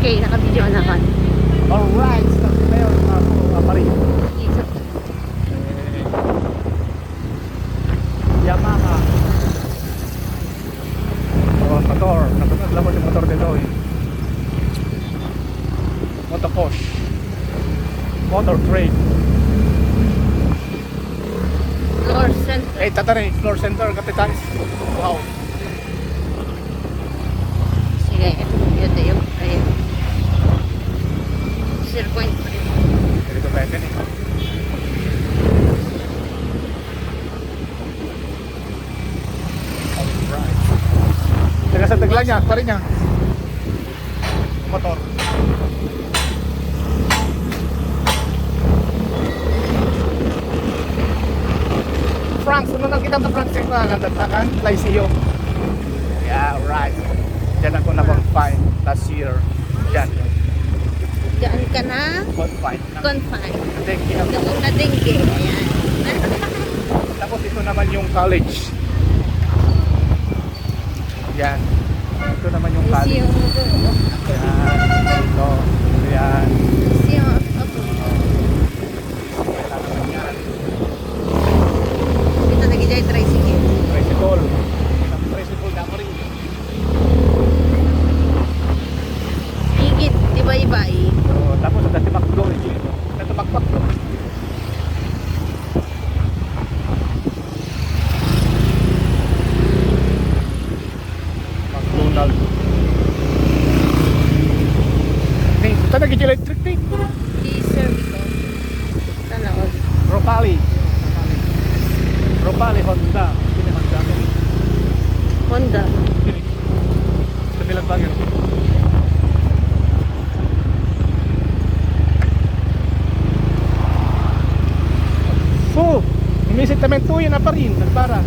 Okay, naka-video na ka. Alright, start tayo na pa rin. Yamaha. Motor. Naglaman yung motor dito eh. Motoposh. Motor trade. Floor center. Eh, tatari. Floor center. Kapitalis. Wow. Sige, ito yung ayun. Circuit. Dito pwede eh. Alright. Teka sa tagla niya. Pa rin niya. Motor. Franks, ano nakita mo Franks yung nagdatakan? Lyceum. Yeah, right. Diyan ako na-confine last year. Diyan. Diyan ka na Confine. confine. Dengue ako. Doon na dengue. Ayan. Tapos ito naman yung college. Yan. Ito naman yung college. Museum. Yan. Ito. Yan. Museum. Kailangan yan. Ito nag-jay tricycle. Tricycle. Isang tricycle na ko rin. Higit, iba-iba eh. So, tapos ada si Macdo. Ito Macdo. McDonald. Nih, kita lagi di electric nih. Diesel ito. Tanaw. Ropali. Ropali Honda. Ini Honda. Honda. Ini. Sebilang bagay. So, immediatamente yun na pa rin, nagpara.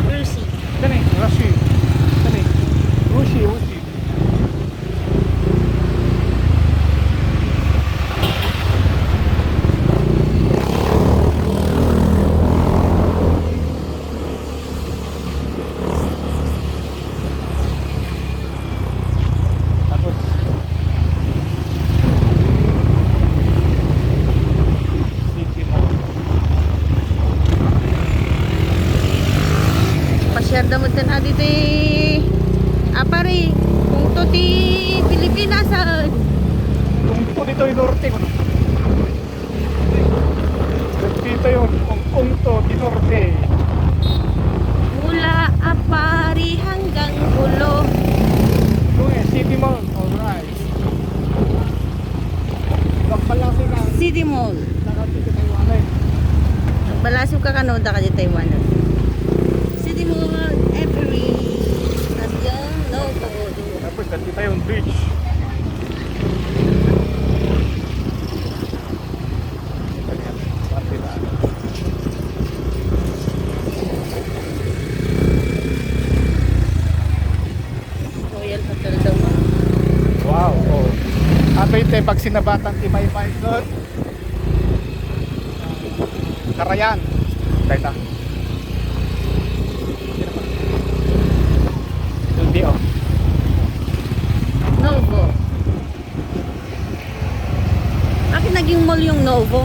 Mercy. Dani, Rushi. Dani, Rushi. Tapos, City Mall. Pasyar damod na dito eh. Apare, kung to ti Pilipinas Kung dito yung norte ko. Dito yung Punto di Norte. mula Apari hanggang Ulo. Ito eh, City Mall. Alright. Magpalasi ka. City Mall. Nakapit tayo ano eh. Balasyo ka kanoda ka di Taiwan. City Mall, every. Nandiyan, no, Tapos dito yung beach. Royal Hotel daw. Wow, oh. Ato ito pag sinabatan ti may good. Karayan. Dahil na. Hindi oh. Novo. Bakit naging mall yung Novo?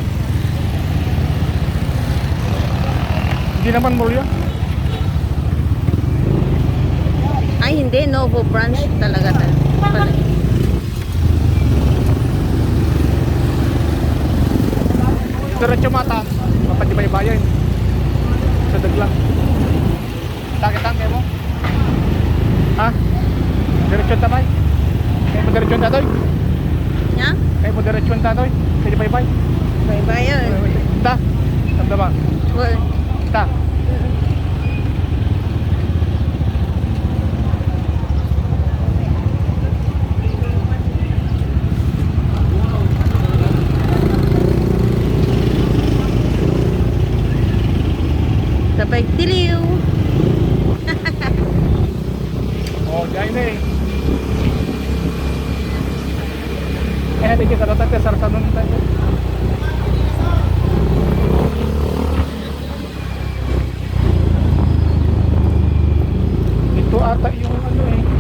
Hindi naman mall yun. Ay, hindi. Novo branch talaga. Pala. Diretso mata. Mapadibay-bayan. Sa daglang. Takit-takit mo. Ha? Diretso tabay. Kaya mo diretso tatoy. Nya? Kaya mo diretso tatoy. Kaya bye-bye. Bye-bye yun. Ta. Tamdama. Well, Ta. sabay tiliw. Oh, dahil na eh. Eh, hindi kita natin sa sarsanon tayo. ata yung ano eh.